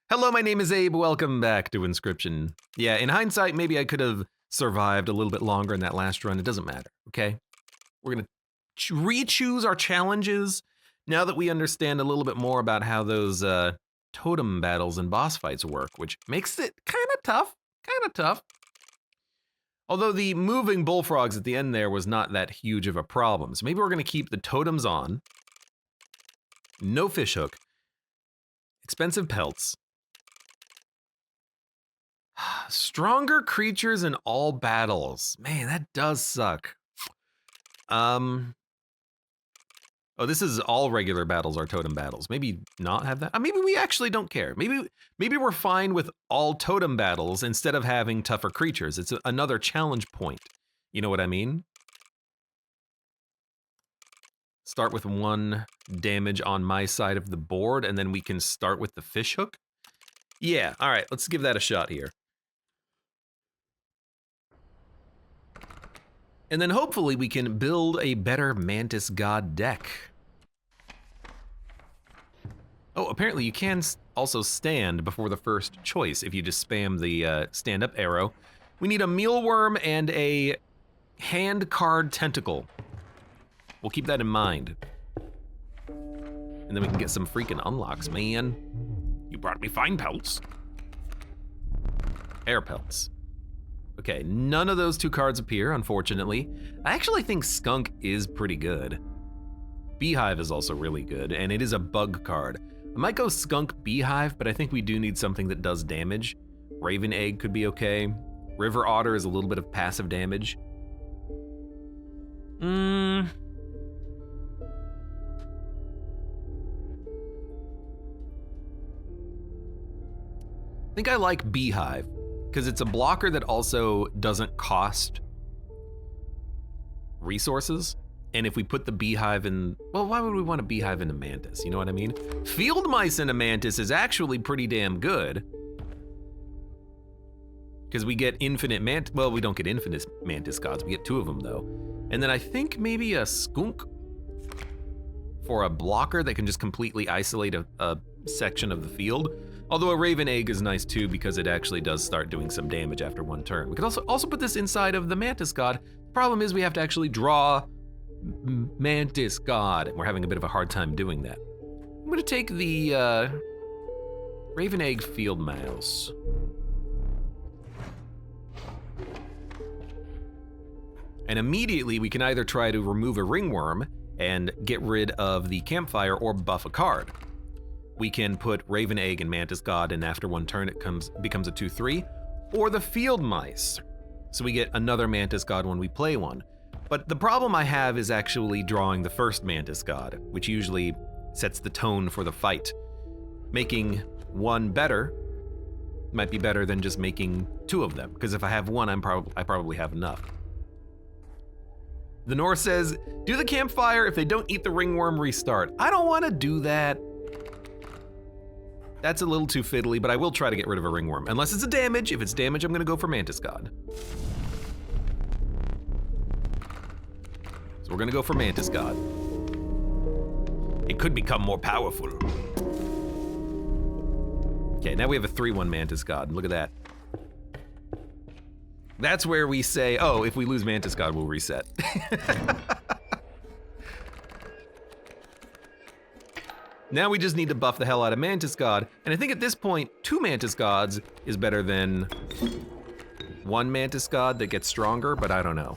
Hello, my name is Abe. Welcome back to Inscryption. Yeah, in hindsight, maybe I could have survived a little bit longer in that last run. It doesn't matter, okay? We're going to re-choose our challenges now that we understand a little bit more about how those totem battles and boss fights work, which makes it kind of tough. Although the moving bullfrogs at the end there was not that huge of a problem. So maybe we're going to keep the totems on. No fishhook. Expensive pelts. Stronger creatures in all battles. Man, that does suck. Oh, this is all regular battles are totem battles. Maybe not have that. Maybe we actually don't care. Maybe we're fine with all totem battles instead of having tougher creatures. It's another challenge point. You know what I mean? Start with 1 damage on my side of the board, and then we can start with the fishhook. Yeah, all right, let's give that a shot here. And then hopefully we can build a better Mantis God deck. Oh, apparently you can also stand before the first choice if you just spam the stand up arrow. We need a mealworm and a hand card tentacle. We'll keep that in mind. And then we can get some freaking unlocks, man. You brought me fine pelts. Air pelts. Okay, none of those 2 cards appear, unfortunately. I actually think Skunk is pretty good. Beehive is also really good, and it is a bug card. I might go Skunk Beehive, but I think we do need something that does damage. Raven Egg could be okay. River Otter is a little bit of passive damage. I think I like Beehive, because it's a blocker that also doesn't cost resources. And if we put the Beehive in, well, why would we want a Beehive in a Mantis? You know what I mean? Field Mice in a Mantis is actually pretty damn good. Because we get infinite well, we don't get infinite Mantis gods, we get 2 of them though. And then I think maybe a Skunk for a blocker that can just completely isolate a section of the field. Although a Raven Egg is nice too because it actually does start doing some damage after 1 turn. We could also put this inside of the Mantis God. The problem is we have to actually draw Mantis God. We're having a bit of a hard time doing that. I'm gonna take the Raven Egg Field Mouse. And immediately we can either try to remove a ringworm and get rid of the campfire or buff a card. We can put Raven Egg and Mantis God, and after 1 turn it becomes a 2/3, or the Field Mice. So we get another Mantis God when we play one. But the problem I have is actually drawing the first Mantis God, which usually sets the tone for the fight. Making 1 better might be better than just making 2 of them, because if I have 1, I probably have enough. The North says, do the campfire, if they don't eat the ringworm, restart. I don't want to do that. That's a little too fiddly, but I will try to get rid of a ringworm. Unless it's a damage. If it's damage, I'm gonna go for Mantis God. So we're gonna go for Mantis God. It could become more powerful. Okay, now we have a 3/1 Mantis God. Look at that. That's where we say, oh, if we lose Mantis God, we'll reset. Now we just need to buff the hell out of Mantis God, and I think at this point, 2 Mantis Gods is better than 1 Mantis God that gets stronger, but I don't know.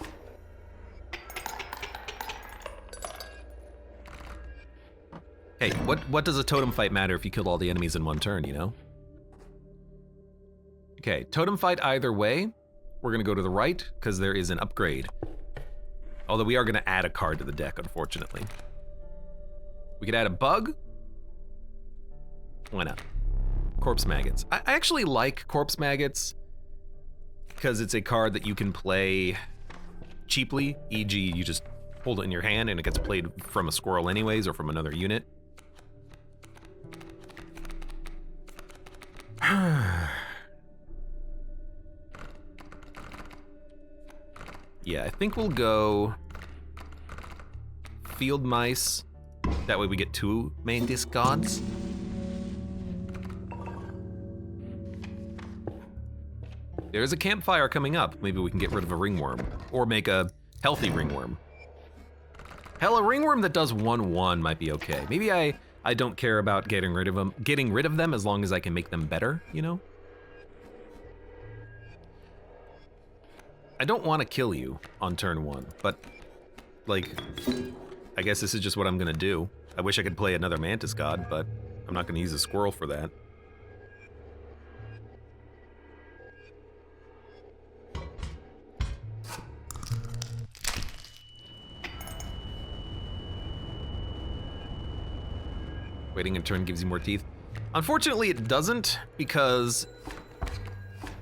Hey, what does a totem fight matter if you killed all the enemies in 1 turn, you know? Okay, totem fight either way. We're gonna go to the right, because there is an upgrade. Although we are gonna add a card to the deck, unfortunately. We could add a bug. Why not? Corpse Maggots. I actually like Corpse Maggots because it's a card that you can play cheaply, e.g. you just hold it in your hand and it gets played from a squirrel anyways or from another unit. Yeah, I think we'll go Field Mice. That way we get 2 Mantis Gods. There's a campfire coming up. Maybe we can get rid of a ringworm, or make a healthy ringworm. Hell, a ringworm that does 1/1 might be okay. Maybe I don't care about getting rid of them as long as I can make them better, you know? I don't want to kill you on turn 1, but like, I guess this is just what I'm gonna do. I wish I could play another Mantis God, but I'm not gonna use a squirrel for that. Waiting in turn gives you more teeth. Unfortunately, it doesn't, because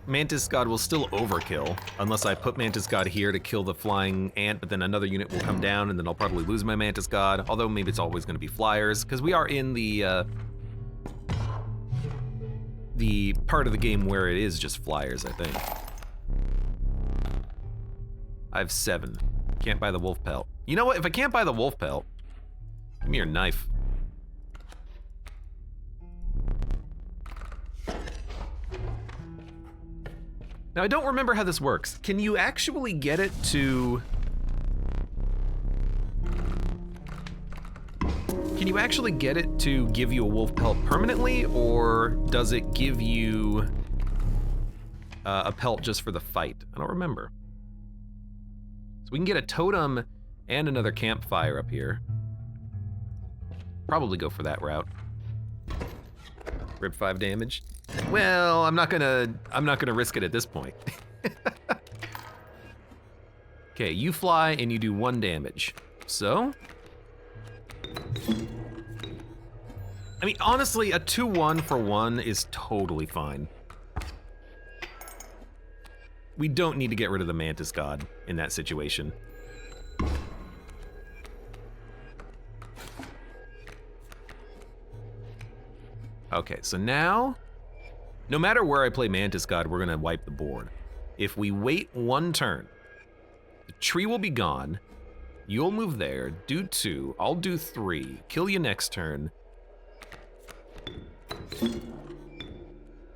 Mantis God will still overkill, unless I put Mantis God here to kill the flying ant, but then another unit will come down, and then I'll probably lose my Mantis God, although maybe it's always gonna be flyers, because we are in the part of the game where it is just flyers, I think. I have 7. Can't buy the wolf pelt. You know what, if I can't buy the wolf pelt, give me your knife. Now, I don't remember how this works. Can you actually get it to... Can you actually get it to give you a wolf pelt permanently, or does it give you a pelt just for the fight? I don't remember. So we can get a totem and another campfire up here. Probably go for that route. Rip 5 damage. Well, I'm not gonna risk it at this point. Okay, you fly and you do 1 damage. So, I mean, honestly, a 2/1 for 1 is totally fine. We don't need to get rid of the Mantis God in that situation. Okay, so now, no matter where I play Mantis God, we're gonna wipe the board. If we wait 1 turn, the tree will be gone, you'll move there, do 2, I'll do 3, kill you next turn.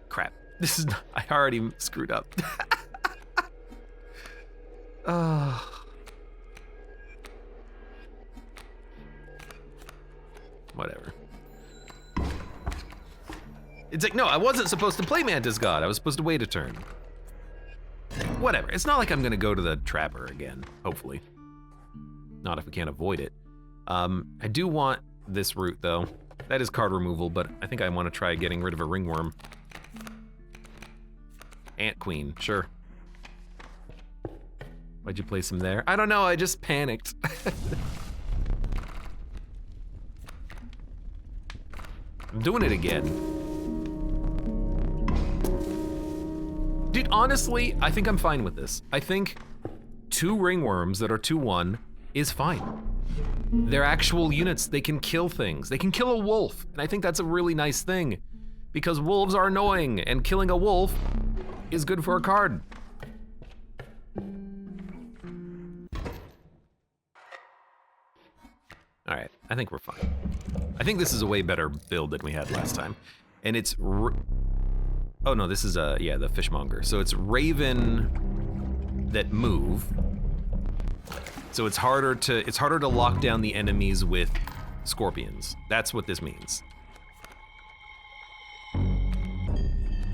Crap, this is not, I already screwed up. Whatever. It's like, no, I wasn't supposed to play Mantis God. I was supposed to wait a turn. Whatever. It's not like I'm gonna go to the Trapper again, hopefully. Not if we can't avoid it. I do want this route, though. That is card removal, but I think I want to try getting rid of a ringworm. Ant Queen, sure. Why'd you place him there? I don't know, I just panicked. I'm doing it again. Dude, honestly, I think I'm fine with this. I think 2 ringworms that are 2/1 is fine. They're actual units, they can kill things. They can kill a wolf, and I think that's a really nice thing, because wolves are annoying, and killing a wolf is good for a card. All right, I think we're fine. I think this is a way better build than we had last time. And it's, oh no, this is yeah, the fishmonger. So it's Raven that move. So it's harder to lock down the enemies with scorpions. That's what this means.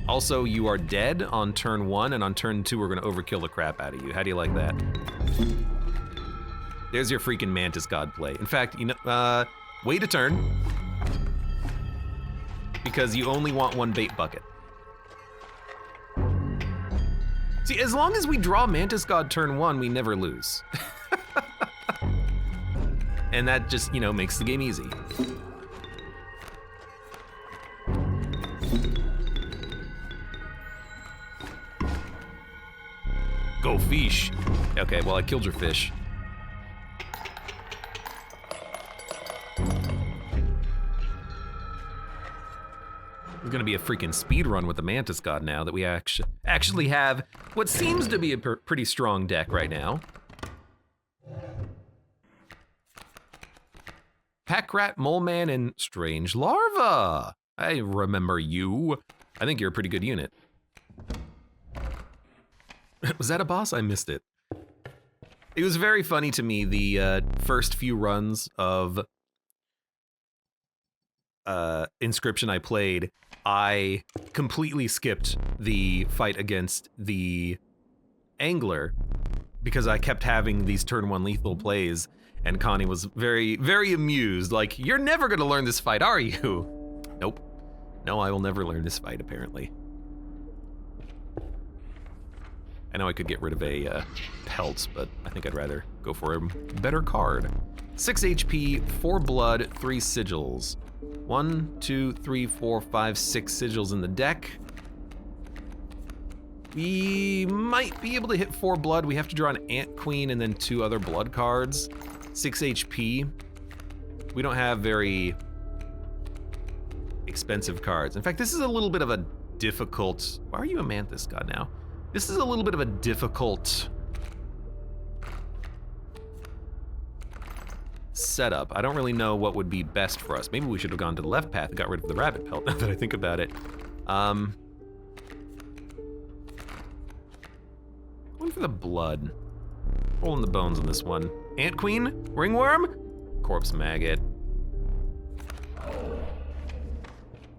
Also, you are dead on turn 1, and on turn 2, we're gonna overkill the crap out of you. How do you like that? There's your freaking Mantis God play. In fact, you know, wait a turn, because you only want 1 bait bucket. See, as long as we draw Mantis God turn 1, we never lose. And that just, you know, makes the game easy. Go fish. Okay, well, I killed your fish. It's gonna be a freaking speed run with the Mantis God now that we actually have what seems to be a pretty strong deck right now. Pack Rat, Mole Man, and Strange Larva. I remember you. I think you're a pretty good unit. Was that a boss? I missed it. It was very funny to me, the first few runs of Inscryption I played, I completely skipped the fight against the angler because I kept having these turn 1 lethal plays, and Connie was very, very amused. Like, you're never gonna learn this fight, are you? Nope. No, I will never learn this fight, apparently. I know I could get rid of a pelt, but I think I'd rather go for a better card. 6 HP, 4 blood, 3 sigils. 1, 2, 3, 4, 5, 6 sigils in the deck. We might be able to hit 4 blood. We have to draw an Ant Queen and then 2 other blood cards. 6 HP. We don't have very expensive cards. In fact, this is a little bit of a difficult... Why are you a Mantis God now? This is a little bit of a difficult setup. I don't really know what would be best for us. Maybe we should have gone to the left path and got rid of the rabbit pelt, now that I think about it. Going for the blood. Rolling the bones on this one. Ant Queen? Ringworm? Corpse Maggot.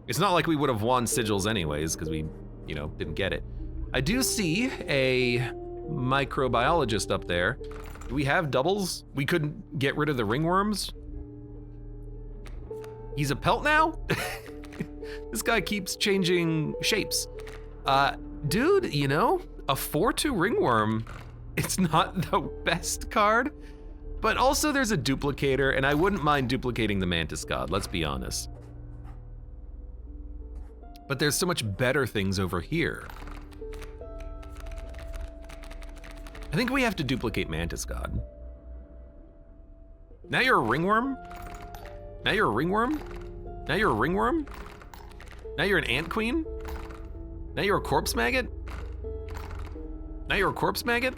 It's not like we would have won sigils anyways, because we, you know, didn't get it. I do see a microbiologist up there. Do we have doubles? We couldn't get rid of the ringworms? He's a pelt now? This guy keeps changing shapes. Dude, you know, a 4/2 ringworm, it's not the best card, but also there's a duplicator, and I wouldn't mind duplicating the Mantis God, let's be honest. But there's so much better things over here. I think we have to duplicate Mantis God. Now you're a ringworm? Now you're a ringworm? Now you're a ringworm? Now you're an ant queen? Now you're a corpse maggot? Now you're a corpse maggot?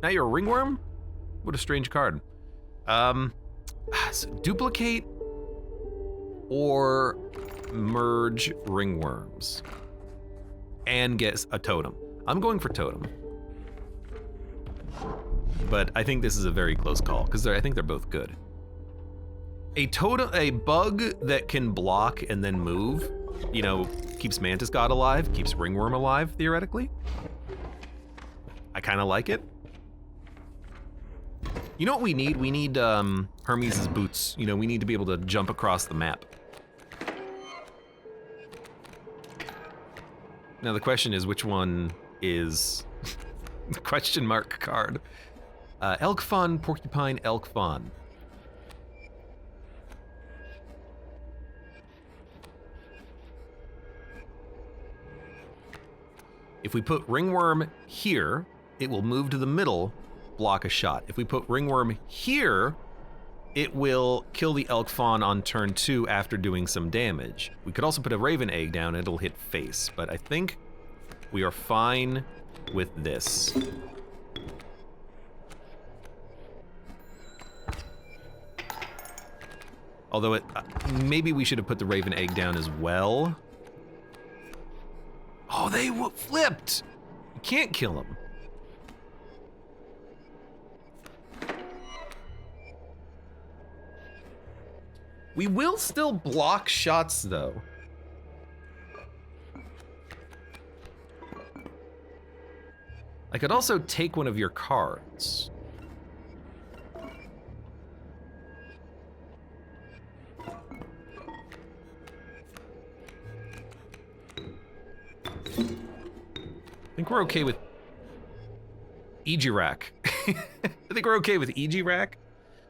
Now you're a ringworm? What a strange card. So duplicate or merge ringworms and get a totem. I'm going for totem. But I think this is a very close call because I think they're both good. A totem, a bug that can block and then move, you know, keeps Mantis God alive, keeps ringworm alive theoretically. I kind of like it. You know what we need? We need Hermes' boots. You know, we need to be able to jump across the map. Now the question is, which one is the question mark card? Elk Fawn, Porcupine, Elk Fawn. If we put Ringworm here, it will move to the middle, block a shot. If we put Ringworm here, it will kill the Elk Fawn on turn 2 after doing some damage. We could also put a Raven Egg down, it'll hit face, but I think we are fine with this. Although maybe we should have put the Raven Egg down as well. Oh, they flipped! You can't kill them. We will still block shots, though. I could also take one of your cards. I think we're okay with Egirak. I think we're okay with Egirak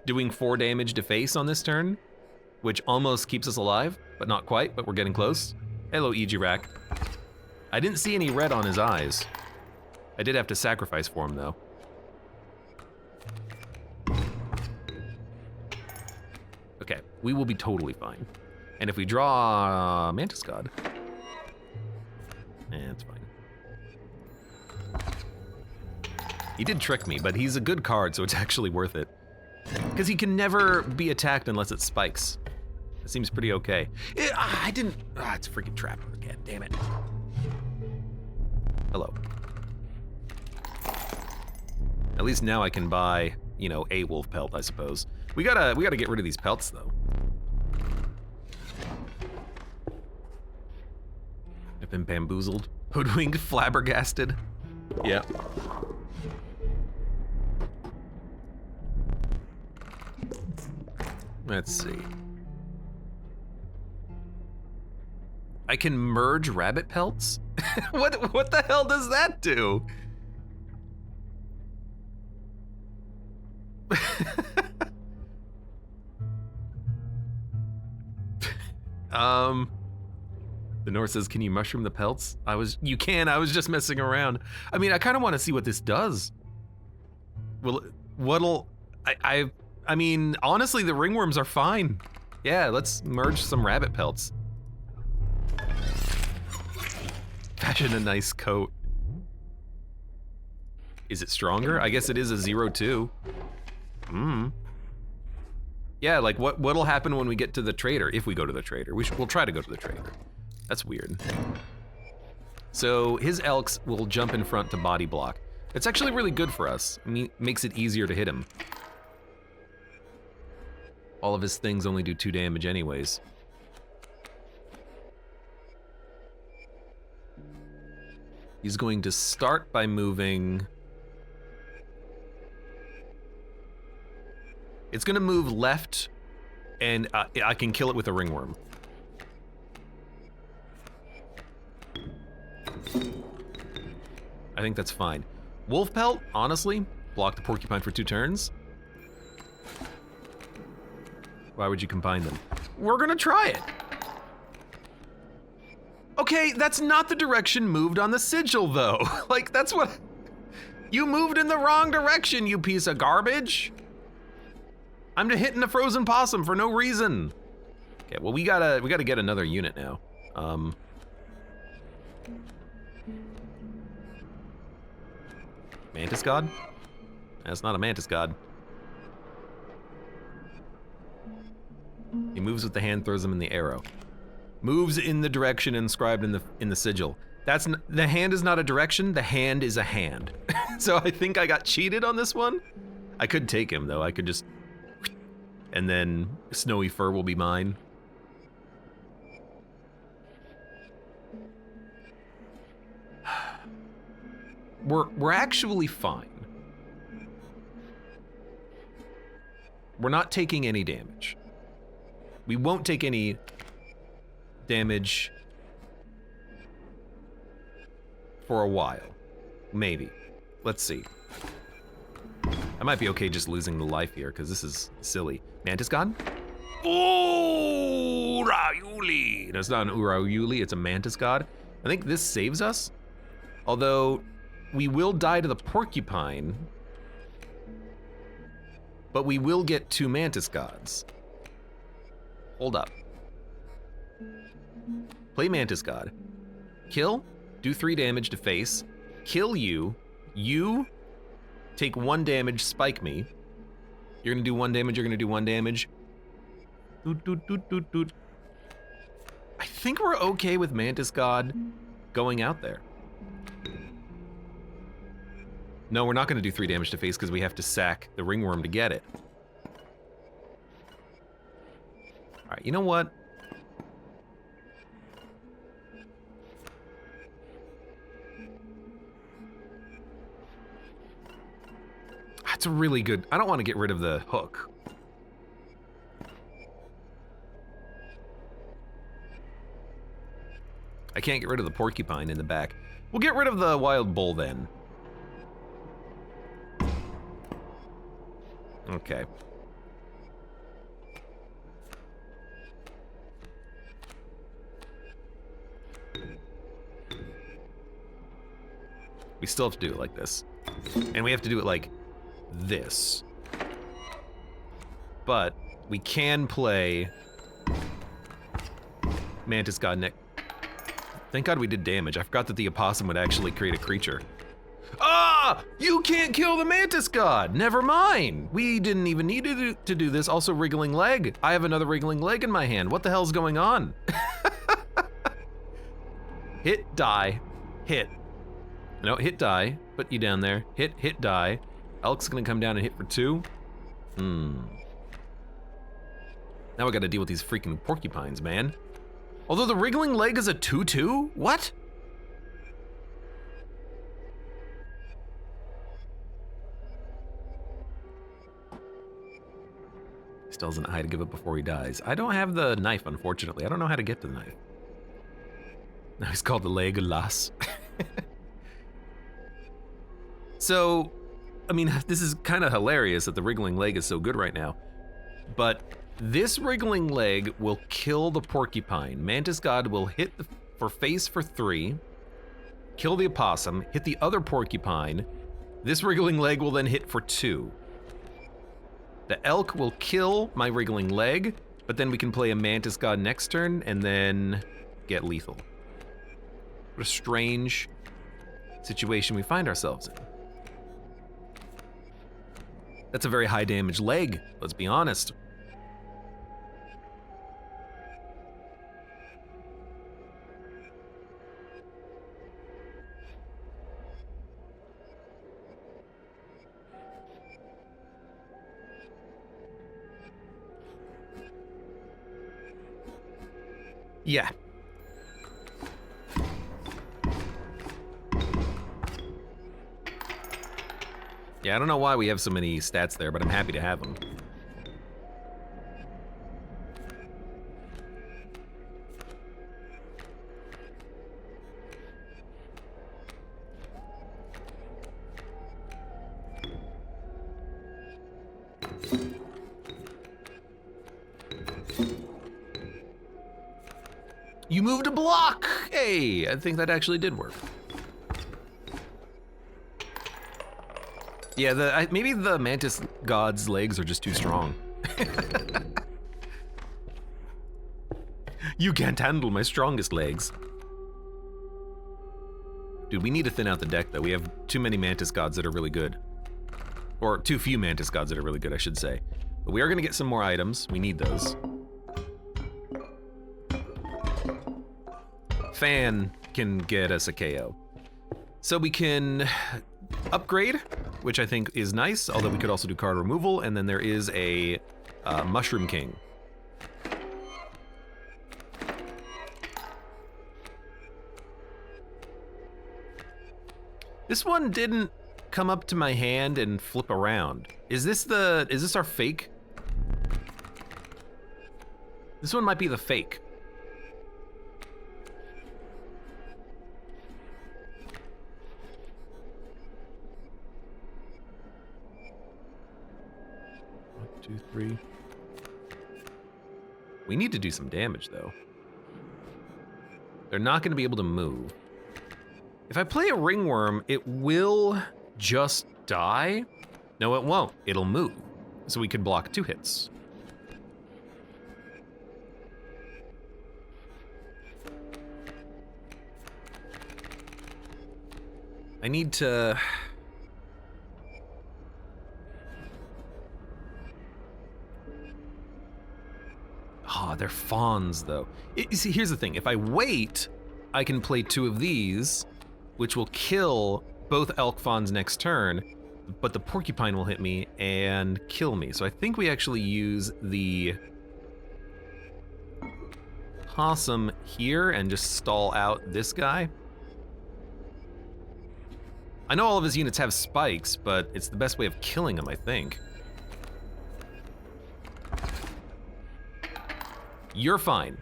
doing 4 damage to face on this turn, which almost keeps us alive, but not quite, but we're getting close. Hello, Egirak. I didn't see any red on his eyes. I did have to sacrifice for him, though. Okay, we will be totally fine. And if we draw Mantis God, it's fine. He did trick me, but he's a good card, so it's actually worth it. Because he can never be attacked unless it spikes. It seems pretty okay. It's a freaking trapper again, damn it. Hello. At least now I can buy, you know, a wolf pelt, I suppose. We gotta get rid of these pelts, though. I've been bamboozled, hoodwinked, flabbergasted. Yeah. Let's see. I can merge rabbit pelts? What the hell does that do? The North says, can you mushroom the pelts? You can, I was just messing around. I mean, I kind of want to see what this does. I mean, honestly, the ringworms are fine. Yeah, let's merge some rabbit pelts. Fashion a nice coat. Is it stronger? I guess it is a 0-2. Yeah, like what'll happen when we get to the trader, if we go to the trader. We'll try to go to the trader. That's weird. So his elks will jump in front to body block. It's actually really good for us. I mean, makes it easier to hit him. All of his things only do 2 damage anyways. He's going to start by moving. It's gonna move left, and I can kill it with a ringworm. I think that's fine. Wolf pelt, honestly, block the porcupine for 2 turns. Why would you combine them? We're gonna try it. Okay, that's not the direction moved on the sigil, though. Like, that's what... You moved in the wrong direction, you piece of garbage. I'm just hitting a frozen possum for no reason. Okay, well, we gotta get another unit now. Mantis God? That's not a mantis god. He moves with the hand, throws them in the arrow. Moves in the direction inscribed in the sigil. The hand is not a direction, the hand is a hand. So I think I got cheated on this one. I could take him though, I could just, and then snowy fur will be mine. We're actually fine. We're not taking any damage. We won't take any damage for a while. Maybe. Let's see. I might be okay just losing the life here, because this is silly. Mantis God? Urauli! No, it's not an Urauli, it's a Mantis God. I think this saves us. Although, we will die to the porcupine, but we will get 2 Mantis Gods. Hold up. Play Mantis God. Kill, do 3 damage to face, kill you, take 1 damage, spike me. You're gonna do 1 damage, you're gonna do 1 damage. Doot, doot, doot, doot, doot. I think we're okay with Mantis God going out there. No, we're not gonna do 3 damage to face because we have to sack the ringworm to get it. All right, you know what? That's a really good, I don't want to get rid of the hook. I can't get rid of the porcupine in the back. We'll get rid of the wild bull then. Okay. We still have to do it like this. And we have to do it like this. But we can play Mantis God next. Thank God we did damage. I forgot that the opossum would actually create a creature. Ah! You can't kill the Mantis God! Never mind! We didn't even need to do this. Also, wriggling leg. I have another wriggling leg in my hand. What the hell's going on? Hit, die, hit. No, hit, die. Put you down there. Hit, die. Elk's gonna come down and hit for 2. Now I gotta deal with these freaking porcupines, man. Although the wriggling leg is a 2/2? What? Still doesn't know how to give up before he dies. I don't have the knife, unfortunately. I don't know how to get to the knife. Now he's called the leg las. So, I mean, this is kind of hilarious that the wriggling leg is so good right now. But this wriggling leg will kill the porcupine. Mantis God will hit for face for 3, kill the opossum, hit the other porcupine. This wriggling leg will then hit for 2. The elk will kill my wriggling leg, but then we can play a Mantis God next turn and then get lethal. What a strange situation we find ourselves in. That's a very high damage leg, let's be honest. Yeah. Yeah, I don't know why we have so many stats there, but I'm happy to have them. You moved a block! Hey, I think that actually did work. Yeah, maybe the Mantis God's legs are just too strong. You can't handle my strongest legs. Dude, we need to thin out the deck, though. We have too many Mantis Gods that are really good. Or too few Mantis Gods that are really good, I should say. But we are gonna get some more items. We need those. Fan can get us a KO. So we can upgrade, which I think is nice, although we could also do card removal, and then there is a Mushroom King. This one didn't come up to my hand and flip around. Is this our fake? This one might be the fake. One, two, three. We need to do some damage, though. They're not going to be able to move. If I play a ringworm, it will just die. No, it won't. It'll move. So we could block 2 hits. I need to... Ah, they're fawns, though. You see, here's the thing. If I wait, I can play 2 of these, which will kill both elk fawns next turn, but the porcupine will hit me and kill me. So I think we actually use the possum here and just stall out this guy. I know all of his units have spikes, but it's the best way of killing him, I think. You're fine.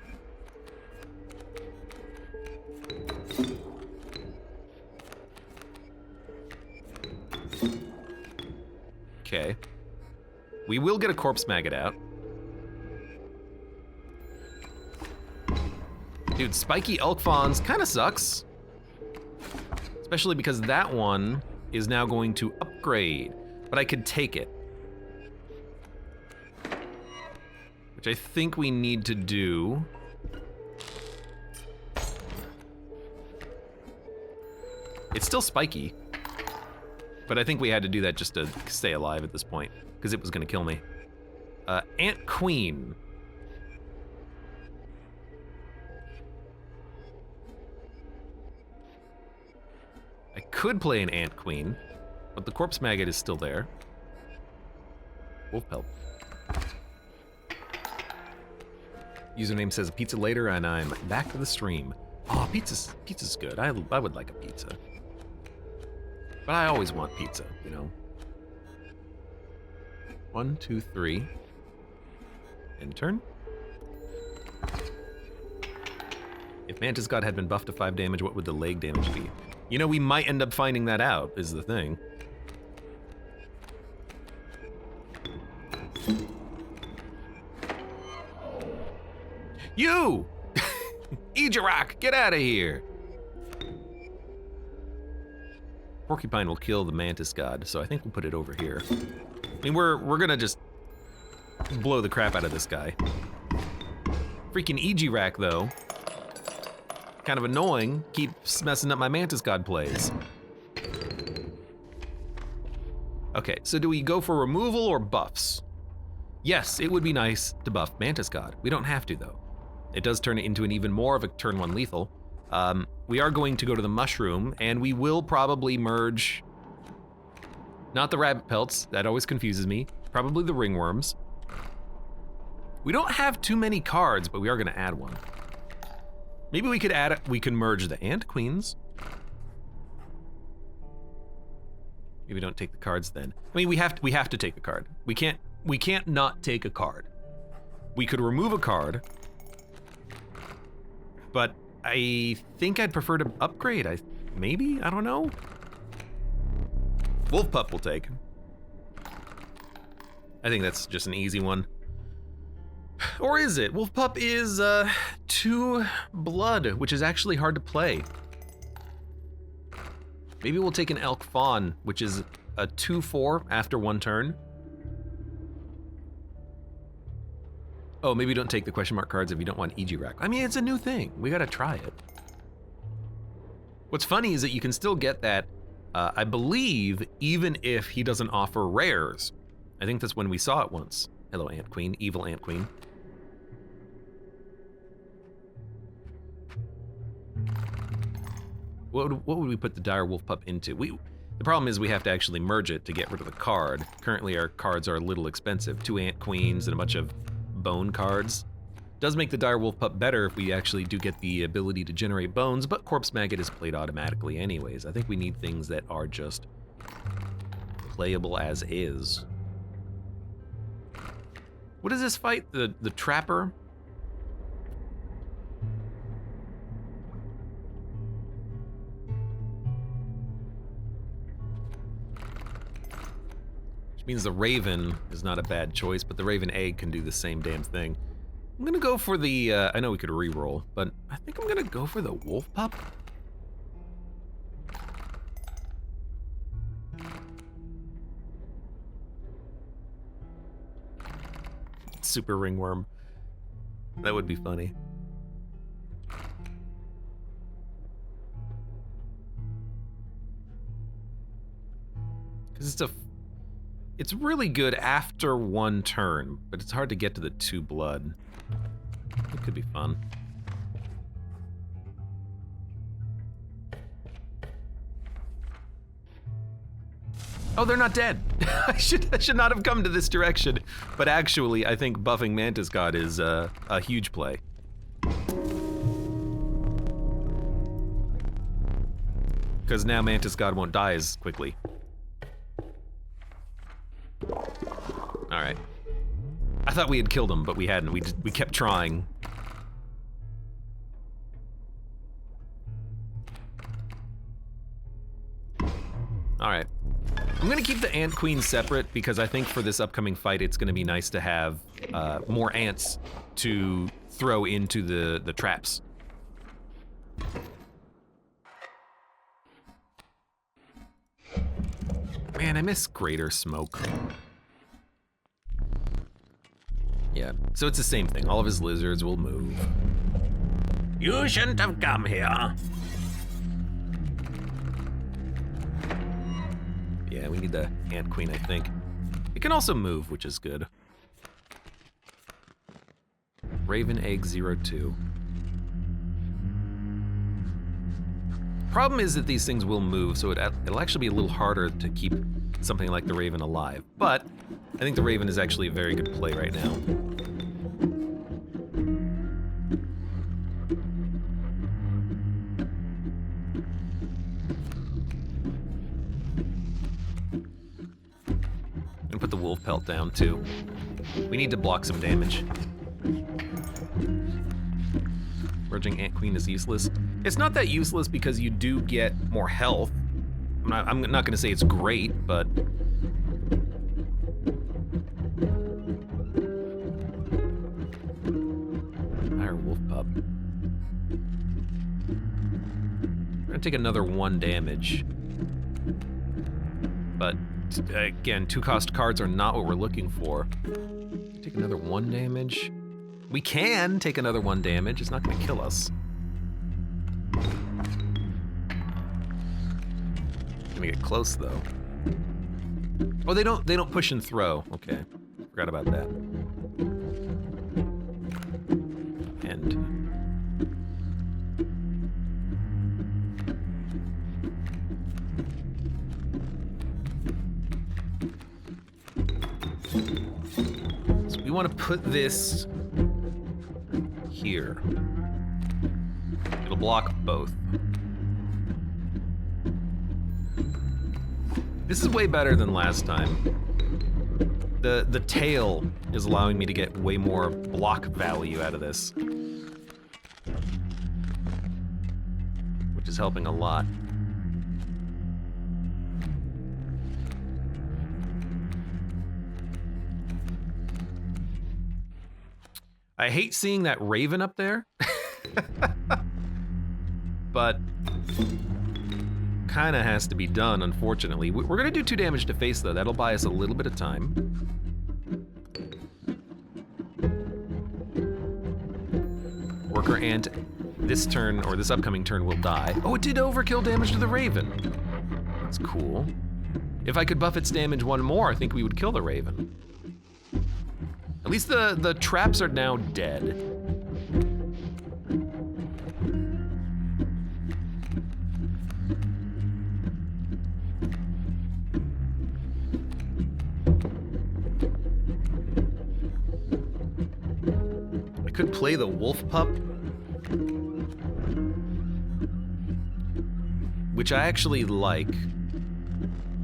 Okay. We will get a corpse maggot out. Dude, spiky elk fawns kind of sucks. Especially because that one is now going to upgrade. But I could take it. Which I think we need to do. It's still spiky. But I think we had to do that just to stay alive at this point, because it was gonna kill me. Ant Queen. I could play an Ant Queen, but the Corpse Maggot is still there. wolf pelt. Username says pizza later, and I'm back to the stream. Oh, pizza's good. I would like a pizza. But I always want pizza, you know. 1, 2, 3. End turn. If Mantis God had been buffed to 5 damage, what would the leg damage be? You know, we might end up finding that out, is the thing. You! Ejarak, get out of here! Porcupine will kill the Mantis God, so I think we'll put it over here. I mean, we're gonna just blow the crap out of this guy. Freaking Ejarak, though. Kind of annoying, keeps messing up my Mantis God plays. Okay, so do we go for removal or buffs? Yes, it would be nice to buff Mantis God. We don't have to, though. It does turn it into an even more of a turn 1 lethal. We are going to go to the mushroom, and we will probably merge, not the rabbit pelts, that always confuses me, probably the ringworms. We don't have too many cards, but we are gonna add one. Maybe we could merge the ant queens. Maybe don't take the cards then. I mean, we have to take a card. We can't not take a card. We could remove a card, but I think I'd prefer to upgrade. Maybe, I don't know. Wolf Pup will take. I think that's just an easy one. Or is it? Wolf Pup is 2 blood, which is actually hard to play. Maybe we'll take an Elk Fawn, which is a 2/4 after 1 turn. Oh, maybe don't take the question mark cards if you don't want Ejarak. I mean, it's a new thing. We gotta try it. What's funny is that you can still get that, I believe, even if he doesn't offer rares. I think that's when we saw it once. Hello, Ant Queen, evil Ant Queen. What would we put the Dire Wolf Pup into? The problem is we have to actually merge it to get rid of the card. Currently our cards are a little expensive. 2 Ant Queens and a bunch of bone cards. Does make the Dire Wolf Pup better if we actually do get the ability to generate bones, but Corpse Maggot is played automatically anyways. I think we need things that are just playable as is. What is this fight? The Trapper? Which means the Raven is not a bad choice, but the Raven Egg can do the same damn thing. I'm gonna go for the, I know we could re-roll, but I think I'm gonna go for the Wolf Pup. Super Ringworm. That would be funny. Because it's really good after 1 turn, but it's hard to get to the 2 blood. It could be fun. Oh, they're not dead. I should not have come to this direction. But actually, I think buffing Mantis God is a huge play. Because now Mantis God won't die as quickly. All right. I thought we had killed him, but we hadn't. We kept trying. All right. I'm gonna keep the Ant Queen separate because I think for this upcoming fight, it's gonna be nice to have more ants to throw into the traps. Man, I miss Greater Smoke. Yeah, so it's the same thing. All of his lizards will move. You shouldn't have come here. Yeah, we need the Ant Queen, I think. It can also move, which is good. Raven Egg 02. Problem is that these things will move, so it'll actually be a little harder to keep something like the Raven alive. But I think the Raven is actually a very good play right now. And put the wolf pelt down too. We need to block some damage. Merging Ant Queen is useless. It's not that useless because you do get more health. I'm not gonna say it's great, but higher wolf pup. We're gonna take another 1 damage. But again, 2-cost cards are not what we're looking for. Take another 1 damage. We can take another 1 damage. It's not gonna kill us. Gonna get close though. Oh, they don't push and throw. Okay, forgot about that. And so we want to put this here. It'll block both. This is way better than last time. The tail is allowing me to get way more block value out of this, which is helping a lot. I hate seeing that Raven up there, but kind of has to be done, unfortunately. We're gonna do 2 damage to face though. That'll buy us a little bit of time. Worker Ant this turn, or this upcoming turn, will die. Oh, it did overkill damage to the Raven. That's cool. If I could buff its damage 1 more, I think we would kill the Raven. At least the traps are now dead. I could play the wolf pup, which I actually like.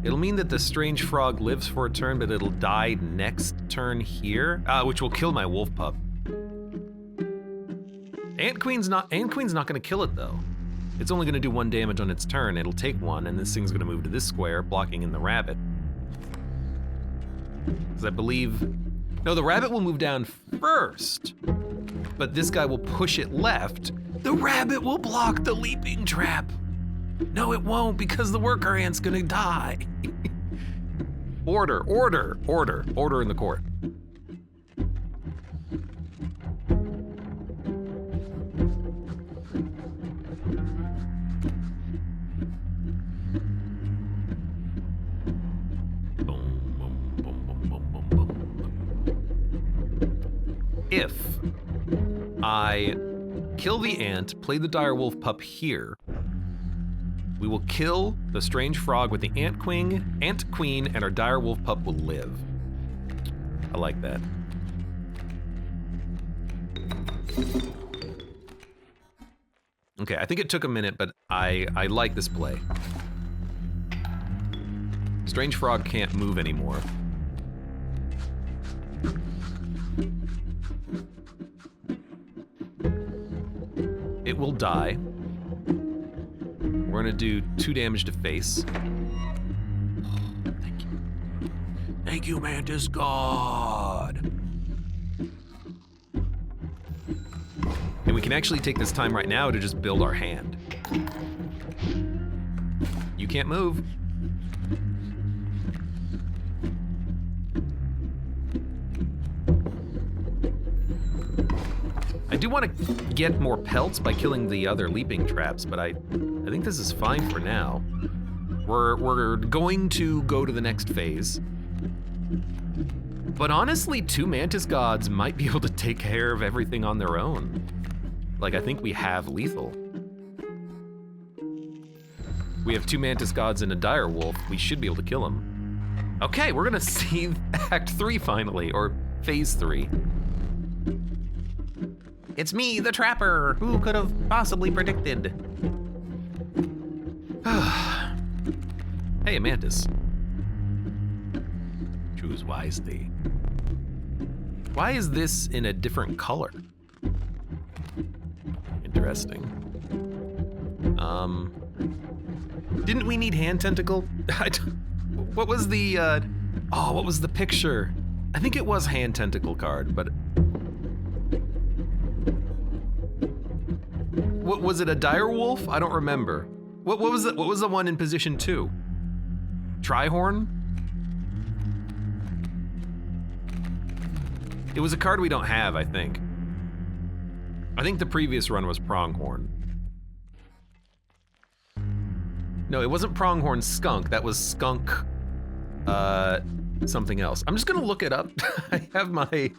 It'll mean that the strange frog lives for a turn, but it'll die next turn here, which will kill my wolf pup. Ant Queen's not gonna kill it though. It's only gonna do 1 damage on its turn. It'll take 1, and this thing's gonna move to this square, blocking in the rabbit. Because I believe, no, the rabbit will move down first, but this guy will push it left. The rabbit will block the leaping trap. No, it won't, because the worker ant's gonna die. Order in the court. If I kill the ant, play the dire wolf pup here, we will kill the strange frog with the ant queen, and our dire wolf pup will live. I like that. Okay, I think it took a minute, but I like this play. Strange frog can't move anymore. It will die. We're gonna do 2 damage to face. Oh, thank you. Thank you, Mantis God. And we can actually take this time right now to just build our hand. You can't move. I do want to get more pelts by killing the other leaping traps, but I think this is fine for now. We're going to go to the next phase. But honestly, 2 Mantis Gods might be able to take care of everything on their own. Like, I think we have lethal. We have 2 Mantis Gods and a dire wolf. We should be able to kill him. Okay, we're gonna see Act 3 finally, or Phase 3. It's me, the Trapper! Who could have possibly predicted? Hey, a mantis. Choose wisely. Why is this in a different color? Interesting. Didn't we need hand tentacle? What was the, what was the picture? I think it was hand tentacle card, but... What was it, a dire wolf? I don't remember. What was the one in position 2? Trihorn? It was a card we don't have, I think. I think the previous run was Pronghorn. No, it wasn't Pronghorn Skunk, that was Skunk, something else. I'm just gonna look it up. I have my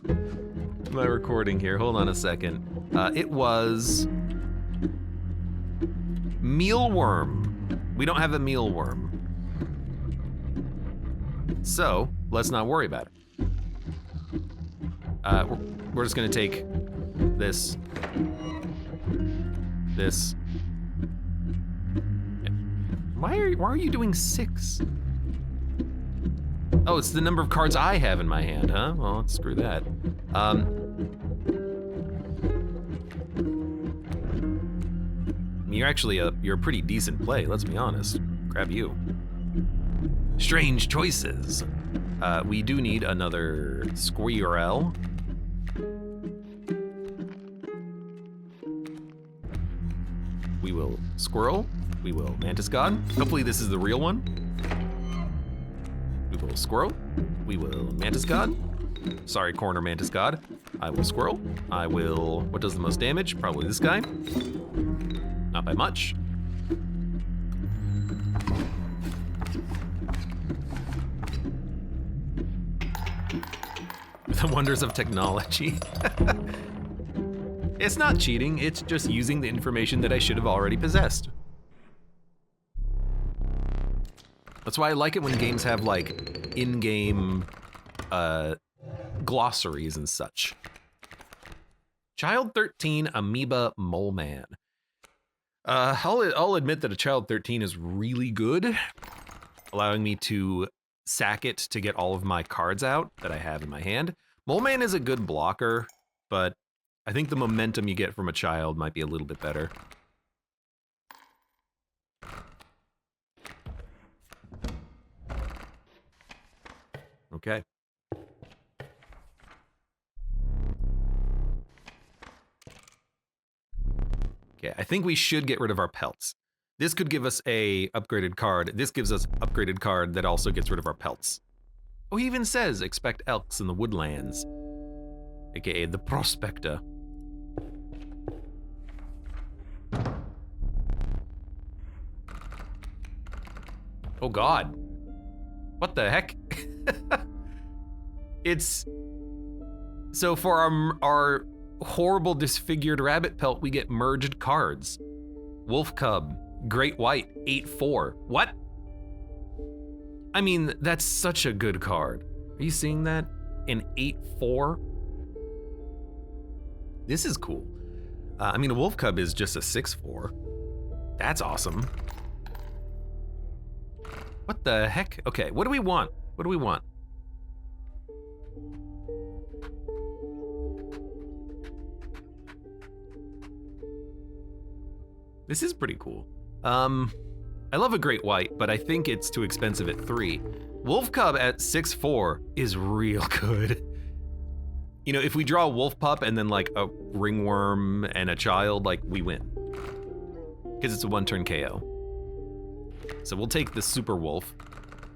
recording here, hold on a second. It was Mealworm. We don't have a Mealworm. So, let's not worry about it. We're just gonna take this. Why are you doing 6? Oh, it's the number of cards I have in my hand, huh? Well, let's screw that. You're a pretty decent play, let's be honest. Grab you. Strange choices. We do need another squirrel. We will squirrel. We will mantis god. Hopefully this is the real one. We will squirrel. We will mantis god. Sorry, corner mantis god. I will squirrel. I will, what does the most damage? Probably this guy. Not by much. The wonders of technology. It's not cheating, it's just using the information that I should have already possessed. That's why I like it when games have like in-game glossaries and such. Child 13 Amoeba Mole Man. I'll admit that a Child 13 is really good, allowing me to sack it to get all of my cards out that I have in my hand. Mole Man is a good blocker, but I think the momentum you get from a child might be a little bit better. Okay. Okay, I think we should get rid of our pelts. This could give us a upgraded card. This gives us upgraded card that also gets rid of our pelts. Oh, he even says, expect elks in the woodlands. AKA the Prospector. Oh God. What the heck? It's, so for our horrible disfigured rabbit pelt, we get merged cards. Wolf Cub, Great White, 8/4. What? I mean, that's such a good card. Are you seeing that? An 8/4? This is cool. I mean, a Wolf Cub is just a 6/4. That's awesome. What the heck? Okay, what do we want? What do we want? This is pretty cool. I love a Great White, but I think it's too expensive at 3. Wolf Cub at 6/4 is real good. You know, if we draw a Wolf Pup and then like a Ringworm and a Child, like we win. Because it's a 1-turn KO. So we'll take the Super Wolf.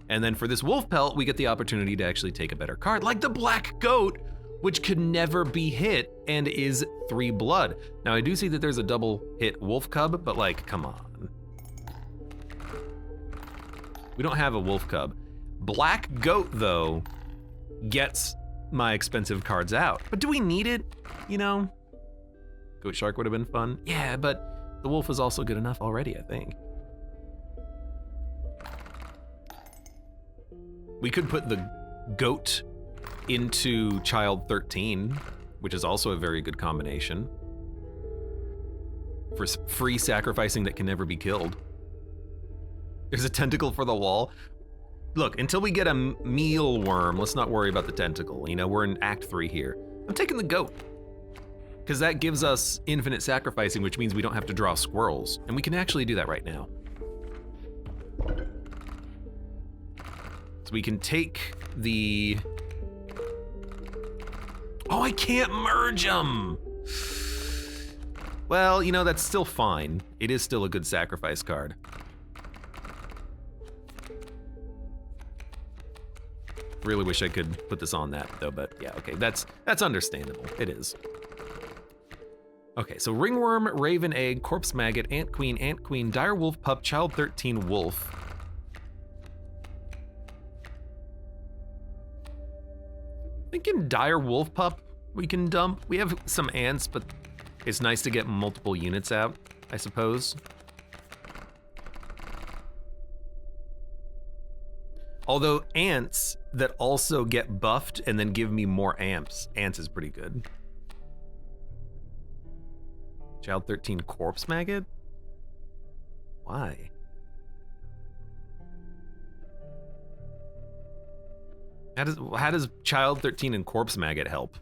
And then for this Wolf Pelt, we get the opportunity to actually take a better card, like the Black Goat, which could never be hit and is 3 blood. Now I do see that there's a double hit Wolf Cub, but like, come on. We don't have a Wolf Cub. Black Goat though, gets my expensive cards out. But do we need it? You know? Goat Shark would have been fun. Yeah, but the Wolf was also good enough already, I think. We could put the goat into child 13, which is also a very good combination. For free sacrificing that can never be killed. There's a tentacle for the wall. Look, until we get a mealworm, let's not worry about the tentacle. You know, we're in Act 3 here. I'm taking the goat. Because that gives us infinite sacrificing, which means we don't have to draw squirrels. And we can actually do that right now. So we can take the... Oh, I can't merge them! Well, you know, that's still fine. It is still a good sacrifice card. Really wish I could put this on that though, but yeah, okay, that's understandable. It is. Okay, so ringworm, raven egg, corpse maggot, ant queen, direwolf pup, child 13 wolf. Thinking direwolf pup we can dump. We have some ants, but it's nice to get multiple units out, I suppose. Although ants that also get buffed and then give me more ants is pretty good. Child 13 corpse maggot? Why? How does child 13 and corpse maggot help?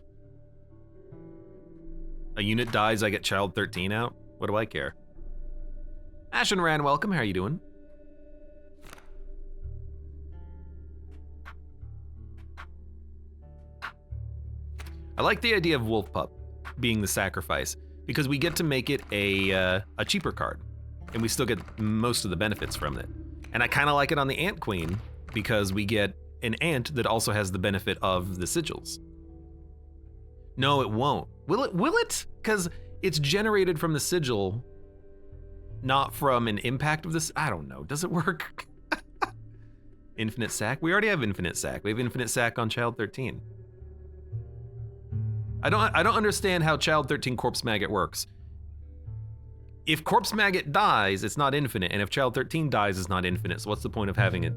A unit dies, I get child 13 out? What do I care? Ash and Ran, welcome, how are you doing? I like the idea of Wolf Pup being the sacrifice because we get to make it a cheaper card and we still get most of the benefits from it. And I kind of like it on the Ant Queen because we get an ant that also has the benefit of the sigils. No, it won't. Will it? Will it? Because it's generated from the sigil, not from an impact of this. I don't know. Does it work? Infinite sack? We already have infinite sack. We have infinite sack on child 13. I don't understand how child 13 corpse maggot works. If corpse maggot dies, it's not infinite, and if child 13 dies, it's not infinite. So what's the point of having it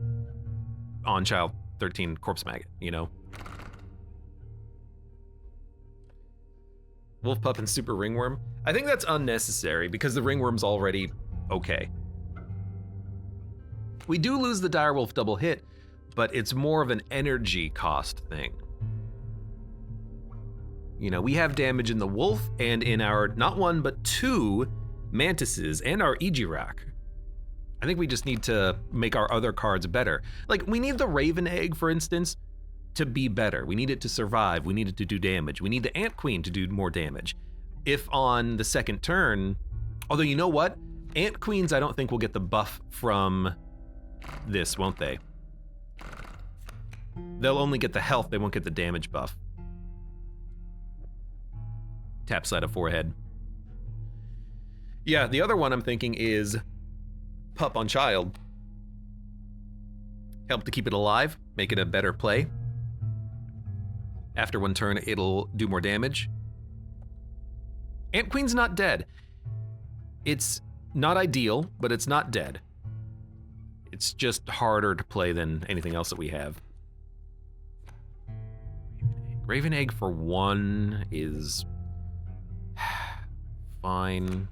on child 13 corpse maggot, you know? Wolf pup and super ringworm. I think that's unnecessary because the ringworm's already okay. We do lose the direwolf double hit, but it's more of an energy cost thing. You know, we have damage in the wolf and in our, not one, but two Mantises and our Egirak. I think we just need to make our other cards better. Like, we need the Raven Egg, for instance, to be better. We need it to survive. We need it to do damage. We need the Ant Queen to do more damage. If on the second turn, although you know what? Ant Queens, I don't think will get the buff from this, won't they? They'll only get the health, they won't get the damage buff. Tap side of forehead. Yeah, the other one I'm thinking is pup on child. Help to keep it alive, make it a better play. After one turn, it'll do more damage. Ant Queen's not dead. It's not ideal, but it's not dead. It's just harder to play than anything else that we have. Raven Egg for one is fine.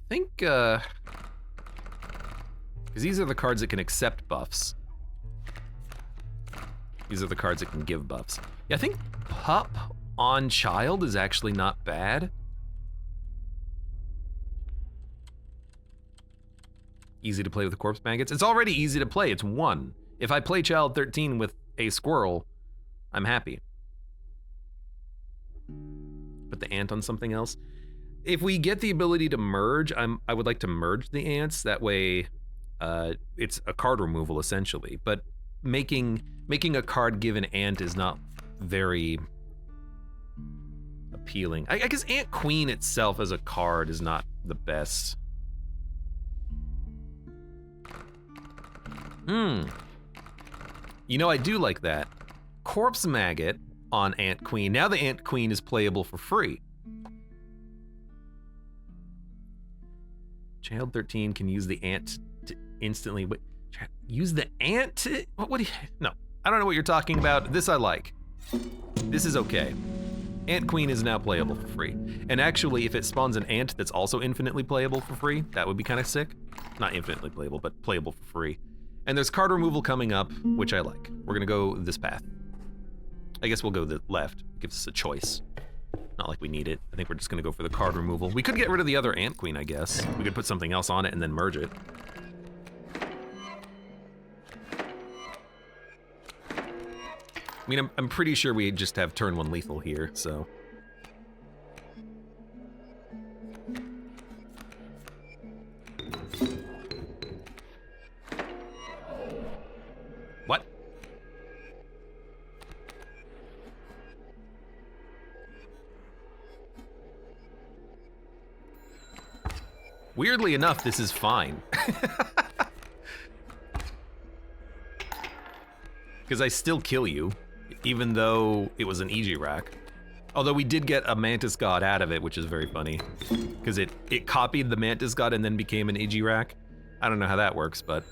I think, because these are the cards that can accept buffs. These are the cards that can give buffs. Yeah, I think pup on child is actually not bad. Easy to play with the corpse maggots. It's already easy to play, it's one. If I play child 13 with a squirrel, I'm happy. Put the ant on something else. If we get the ability to merge, I would like to merge the ants. That way, it's a card removal essentially. But making a card give an ant is not very appealing. I guess Ant Queen itself as a card is not the best. You know, I do like that. Corpse Maggot on Ant Queen. Now the Ant Queen is playable for free. Child 13 can use the ant to instantly... Use the ant to, what do you, no. I don't know what you're talking about. This I like. This is okay. Ant Queen is now playable for free. And actually, if it spawns an ant that's also infinitely playable for free, that would be kind of sick. Not infinitely playable, but playable for free. And there's card removal coming up, which I like. We're gonna go this path. I guess we'll go the left. It gives us a choice. Not like we need it. I think we're just gonna go for the card removal. We could get rid of the other Ant Queen, I guess. We could put something else on it and then merge it. I mean, I'm pretty sure we just have turn 1 lethal here, so. What? Weirdly enough, this is fine. Because I still kill you, even though it was an EG rack. Although we did get a Mantis God out of it, which is very funny. Because it copied the Mantis God and then became an EG rack. I don't know how that works, but.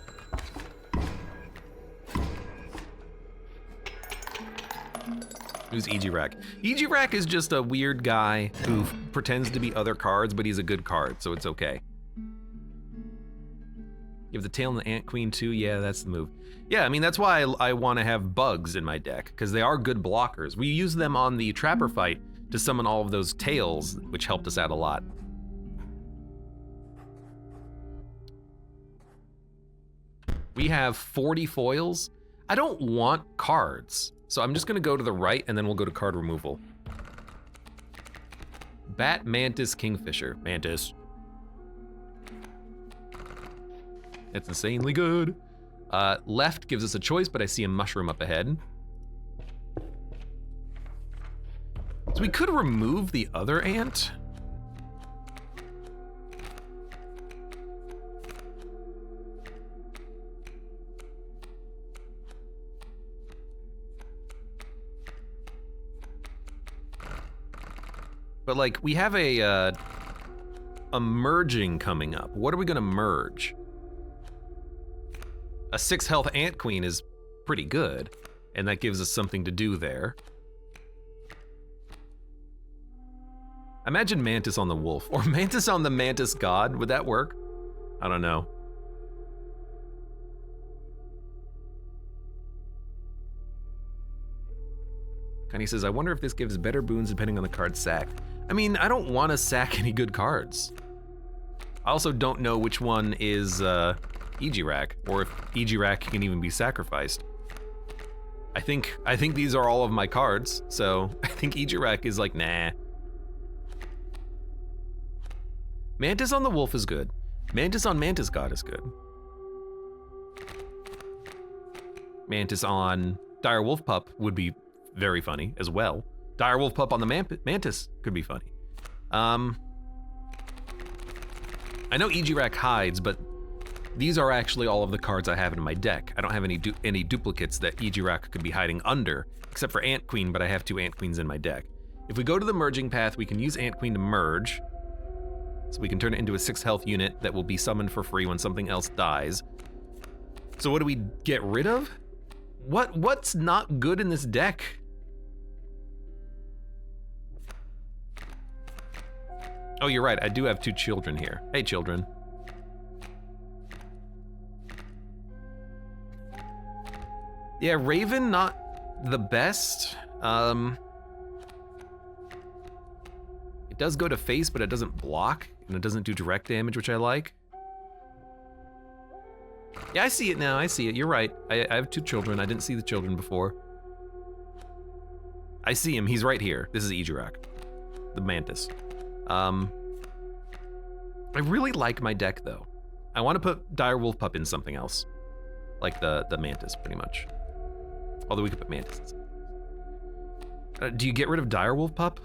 Who's EG rack? EG rack is just a weird guy who pretends to be other cards, but he's a good card, so it's okay. You have the tail and the Ant Queen too? Yeah, that's the move. Yeah, I mean, that's why I want to have bugs in my deck, because they are good blockers. We use them on the Trapper fight to summon all of those tails, which helped us out a lot. We have 40 foils. I don't want cards, so I'm just gonna go to the right and then we'll go to card removal. Bat, Mantis, Kingfisher. Mantis. It's insanely good. Left gives us a choice, but I see a mushroom up ahead. So we could remove the other ant. But like, we have a merging coming up. What are we gonna merge? A 6 health Ant Queen is pretty good, and that gives us something to do there. Imagine Mantis on the Wolf, or Mantis on the Mantis God. Would that work? I don't know. Connie says, I wonder if this gives better boons depending on the card sacked. I mean, I don't want to sack any good cards. I also don't know which one is EG rack, or if EG rack can even be sacrificed. I think these are all of my cards, so I think EG rack is like, nah. Mantis on the Wolf is good. Mantis on Mantis God is good. Mantis on Dire Wolf Pup would be very funny as well. Dire Wolf Pup on the Mantis could be funny. I know EG rack hides, but these are actually all of the cards I have in my deck. I don't have any duplicates that EG rack could be hiding under, except for Ant Queen, but I have 2 Ant Queens in my deck. If we go to the merging path, we can use Ant Queen to merge. So we can turn it into a 6 health unit that will be summoned for free when something else dies. So what do we get rid of? What's not good in this deck? Oh, you're right, I do have 2 children here. Hey, children. Yeah, Raven, not the best. It does go to face, but it doesn't block, and it doesn't do direct damage, which I like. Yeah, I see it now, I see it, you're right. I have 2 children, I didn't see the children before. I see him, he's right here. This is Ejirak, the Mantis. I really like my deck, though. I want to put Dire Wolf Pup in something else. Like the Mantis, pretty much. Although we could put Mantis in. Do you get rid of Dire Wolf Pup?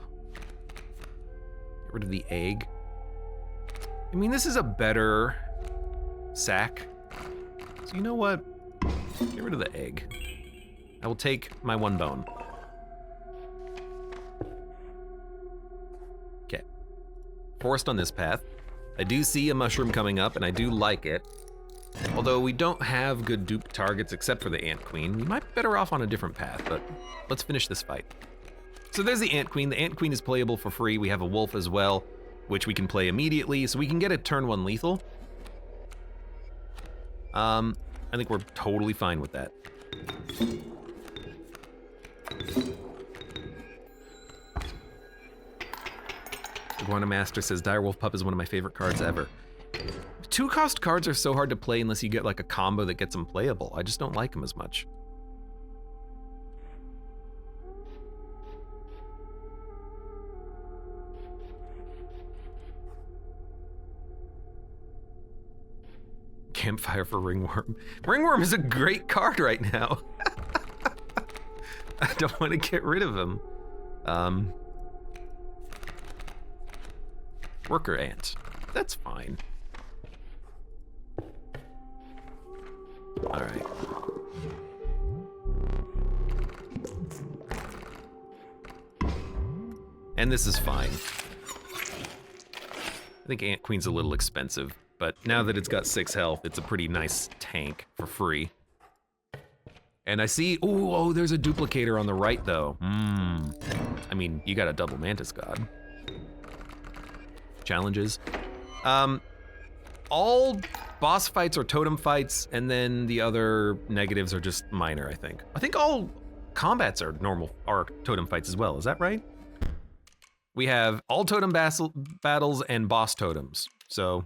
Get rid of the egg? I mean, this is a better sack. So you know what? Get rid of the egg. I will take my 1 bone. Okay. Forest on this path. I do see a mushroom coming up, and I do like it. Although we don't have good dupe targets except for the Ant Queen, we might be better off on a different path, but let's finish this fight. So there's the Ant Queen. The Ant Queen is playable for free. We have a wolf as well, which we can play immediately, so we can get a turn 1 lethal. I think we're totally fine with that. Iguana Master says, Direwolf Pup is one of my favorite cards ever. 2-cost cards are so hard to play unless you get like a combo that gets them playable. I just don't like them as much. Campfire for Ringworm. Ringworm is a great card right now. I don't want to get rid of him. Worker Ant. That's fine. All right. And this is fine. I think Ant Queen's a little expensive, but now that it's got 6 health, it's a pretty nice tank for free. And I see, oh, there's a duplicator on the right though. I mean, you got a double Mantis God. Challenges. All boss fights are totem fights, and then the other negatives are just minor, I think. I think all combats are totem fights as well, is that right? We have all totem battles and boss totems, so,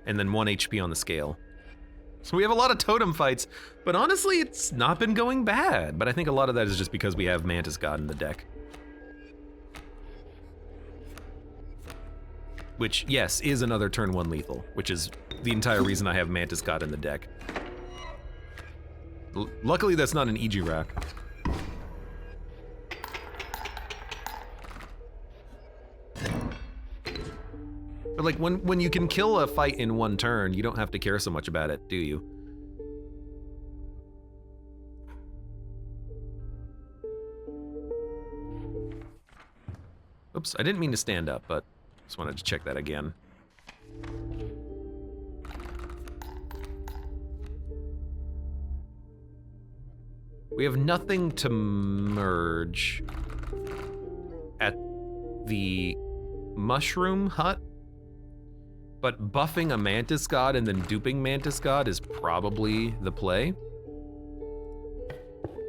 and then 1 HP on the scale. So we have a lot of totem fights, but honestly, it's not been going bad. But I think a lot of that is just because we have Mantis God in the deck. Which, yes, is another turn 1 lethal, which is the entire reason I have Mantis God in the deck. Luckily, that's not an EG rack. But like, when you can kill a fight in 1 turn, you don't have to care so much about it, do you? Oops, I didn't mean to stand up, but just wanted to check that again. We have nothing to merge at the Mushroom Hut, but buffing a Mantis God and then duping Mantis God is probably the play.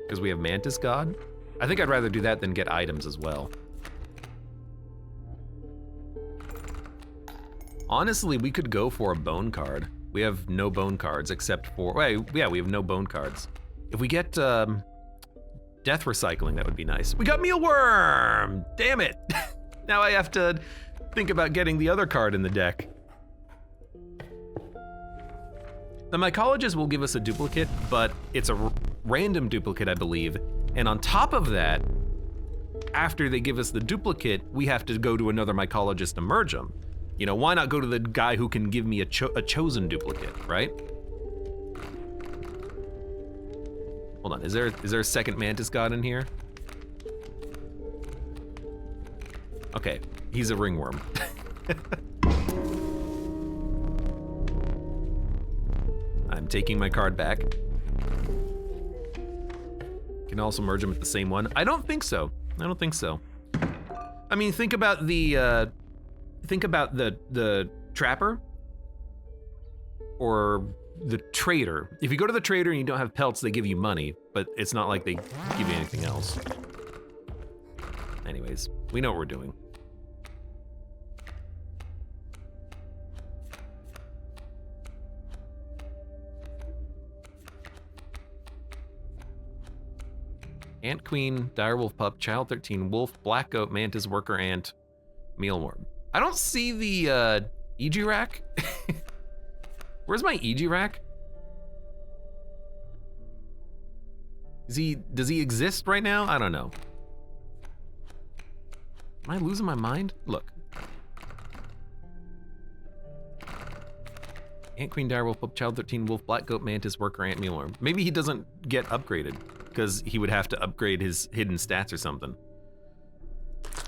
Because we have Mantis God. I think I'd rather do that than get items as well. Honestly, we could go for a bone card. We have no bone cards except for, wait, yeah, we have no bone cards. If we get death recycling, that would be nice. We got Mealworm! Damn it! Now I have to think about getting the other card in the deck. The Mycologist will give us a duplicate, but it's a random duplicate, I believe. And on top of that, after they give us the duplicate, we have to go to another Mycologist to merge them. You know, why not go to the guy who can give me a chosen duplicate, right? Hold on, is there a second Mantis God in here? Okay, he's a ringworm. I'm taking my card back. Can also merge them with the same one. I don't think so. I don't think so. I mean, think about the trapper or the trader. If you go to the trader and you don't have pelts, they give you money, but it's not like they give you anything else. Anyways, we know what we're doing. Ant Queen, Direwolf Pup, Child 13, Wolf, Black Goat, Mantis, Worker Ant, Mealworm. I don't see the EG rack. Where's my EG rack? Does he exist right now? I don't know. Am I losing my mind? Look. Ant Queen, Direwolf Pup, Child 13, Wolf, Black Goat, Mantis, Worker Ant, Mealworm. Maybe he doesn't get upgraded because he would have to upgrade his hidden stats or something.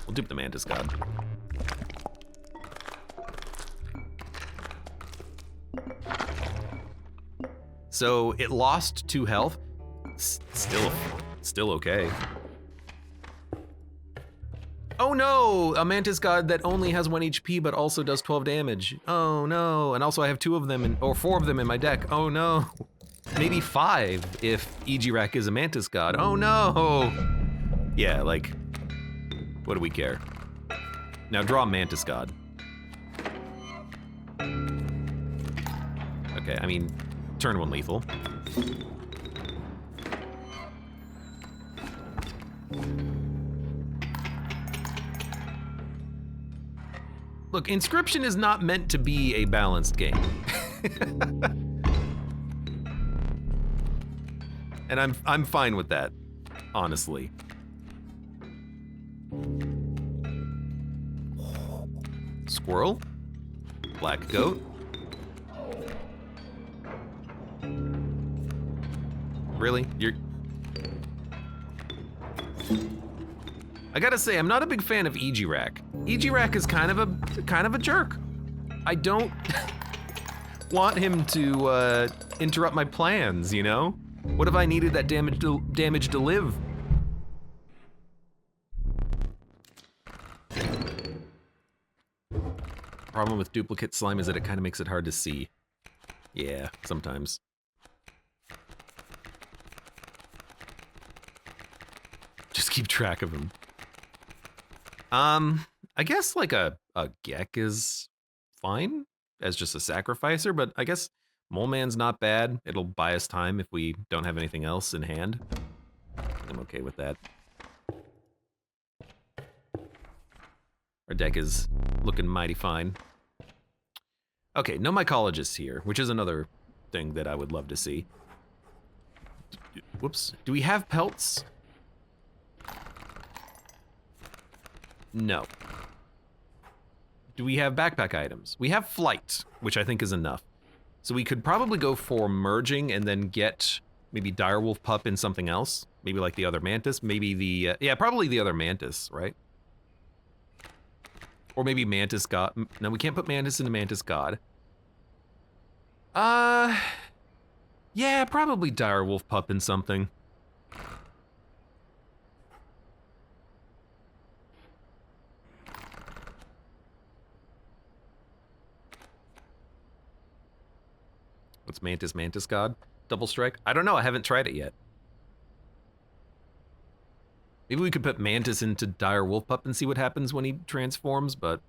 We'll dupe the Mantis God. So it lost 2 health. Still okay. Oh no, a Mantis God that only has 1 HP but also does 12 damage. Oh no, and also I have 2 of them, or 4 of them in my deck. Oh no. Maybe 5 if Ijirak is a Mantis God. Oh no. Yeah, like, what do we care? Now draw a Mantis God. Okay, I mean, turn 1 lethal. Look, Inscryption is not meant to be a balanced game. And I'm fine with that, honestly. Squirrel, black goat. Really? I gotta say, I'm not a big fan of Ijirak. Ijirak is kind of a jerk. I don't want him to interrupt my plans, you know? What if I needed that damage to live? Problem with duplicate slime is that it kind of makes it hard to see. Yeah, sometimes. Just keep track of him. I guess like a Gek is fine as just a sacrificer, but I guess Mole Man's not bad. It'll buy us time if we don't have anything else in hand. I'm okay with that. Our deck is looking mighty fine. Okay, no mycologists here, which is another thing that I would love to see. Whoops. Do we have pelts? No. Do we have backpack items? We have flight, which I think is enough. So we could probably go for merging and then get maybe Direwolf Pup in something else. Maybe like the other Mantis. Maybe the, yeah, probably the other Mantis, right? Or maybe Mantis God. No, we can't put Mantis into Mantis God. Yeah, probably Direwolf Pup in something. What's Mantis God? Double strike? I don't know, I haven't tried it yet. Maybe we could put Mantis into Dire Wolf Pup and see what happens when he transforms, but...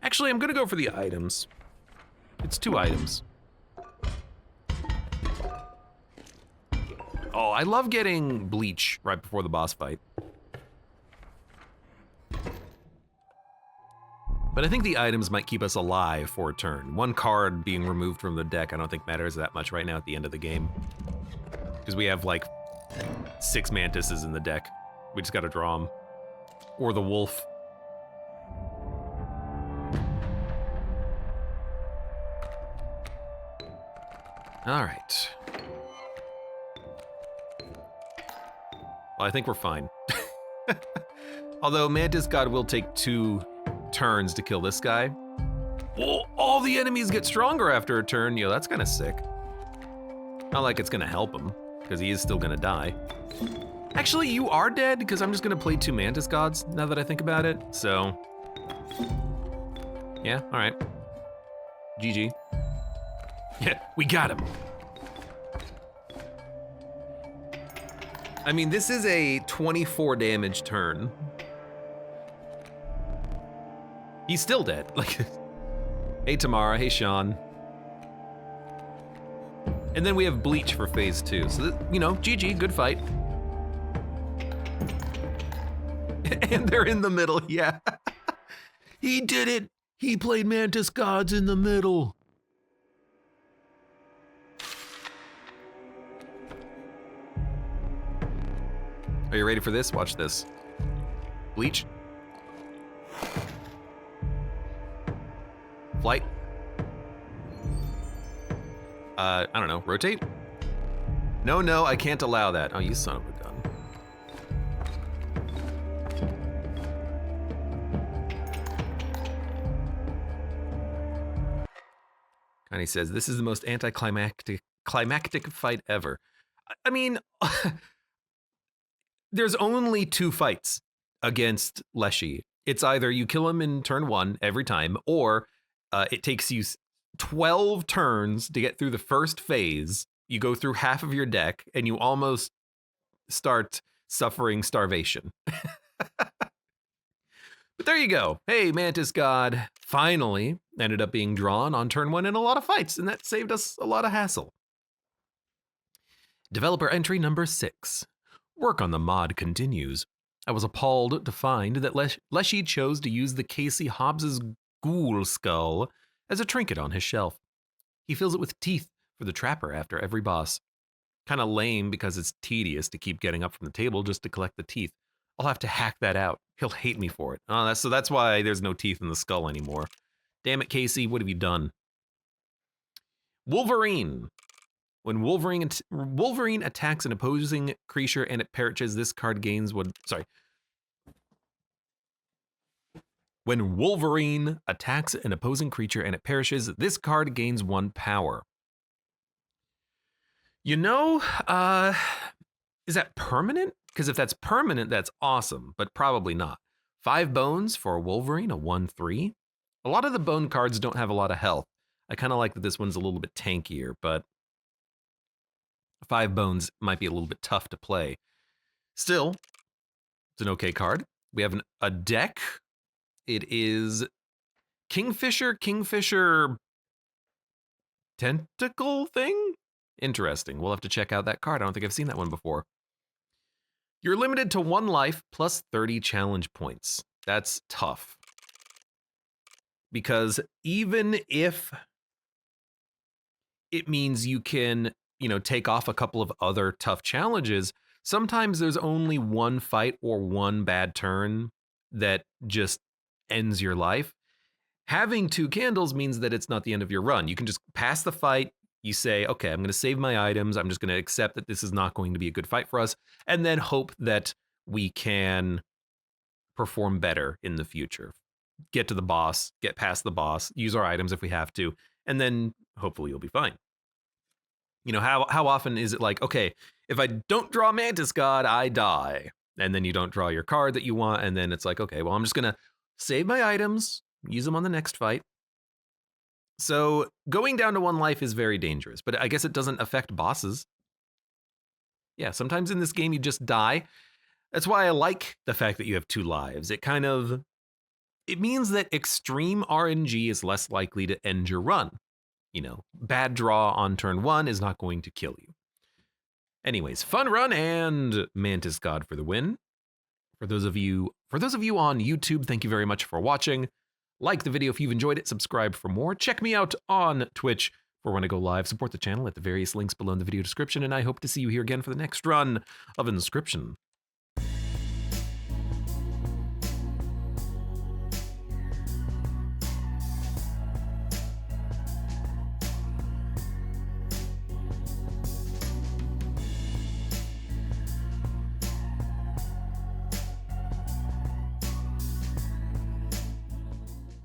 Actually, I'm gonna go for the items. It's 2 items. Oh, I love getting Bleach right before the boss fight. But I think the items might keep us alive for a turn. 1 card being removed from the deck I don't think matters that much right now at the end of the game. Because we have like 6 Mantises in the deck. We just gotta draw them. Or the wolf. All right. Well, I think we're fine. Although Mantis God will take 2 turns to kill this guy. Well, all the enemies get stronger after a turn. Yo, that's kind of sick. Not like it's gonna help him, because he is still gonna die. Actually, you are dead, because I'm just gonna play 2 Mantis Gods, now that I think about it, so... Yeah, all right. GG. Yeah, we got him. I mean, this is a 24 damage turn. He's still dead. Like, hey Tamara, hey Sean. And then we have Bleach for phase 2. So, you know, GG, good fight. And they're in the middle, yeah. He did it. He played Mantis Gods in the middle. Are you ready for this? Watch this. Bleach. Flight. I don't know, rotate? No, I can't allow that. Oh, you son of a gun. And he says, this is the most anticlimactic fight ever. I mean, there's only 2 fights against Leshy. It's either you kill him in turn 1 every time, or it takes you 12 turns to get through the first phase. You go through half of your deck, and you almost start suffering starvation. But there you go. Hey, Mantis God finally ended up being drawn on turn 1 in a lot of fights, and that saved us a lot of hassle. Developer entry number 6. Work on the mod continues. I was appalled to find that Leshy chose to use the Kaycee Hobbs's ghoul skull as a trinket on his shelf. He fills it with teeth for the trapper after every boss. Kind of lame because it's tedious to keep getting up from the table just to collect the teeth. I'll have to hack that out. He'll hate me for it. Oh, so that's why there's no teeth in the skull anymore. Damn it, Kaycee, what have you done? Wolverine. When Wolverine attacks an opposing creature and it perishes, this card gains one. Sorry. When Wolverine attacks an opposing creature and it perishes, this card gains 1 power. You know, is that permanent? Because if that's permanent, that's awesome, but probably not. 5 bones for Wolverine, a 1/3. A lot of the bone cards don't have a lot of health. I kind of like that this one's a little bit tankier, but 5 bones might be a little bit tough to play. Still, it's an okay card. We have a deck. It is Kingfisher tentacle thing? Interesting. We'll have to check out that card. I don't think I've seen that one before. You're limited to 1 life plus 30 challenge points. That's tough. Because even if it means you can, take off a couple of other tough challenges, sometimes there's only 1 fight or 1 bad turn that just ends your life. Having 2 candles means that it's not the end of your run. You can just pass the fight. You say, okay, I'm going to save my items. I'm just going to accept that this is not going to be a good fight for us, and then hope that we can perform better in the future. Get to the boss, get past the boss, use our items if we have to, and then hopefully you'll be fine. How often is it like, okay, if I don't draw Mantis God, I die. And then you don't draw your card that you want, and then it's like, okay, well, I'm just going to save my items, use them on the next fight. So going down to 1 life is very dangerous, but I guess it doesn't affect bosses. Yeah, sometimes in this game you just die. That's why I like the fact that you have 2 lives. It means that extreme RNG is less likely to end your run. Bad draw on turn 1 is not going to kill you. Anyways, fun run and Mantis God for the win. For those of you on YouTube, thank you very much for watching. Like the video if you've enjoyed it, subscribe for more. Check me out on Twitch for when I go live. Support the channel at the various links below in the video description, and I hope to see you here again for the next run of Inscryption.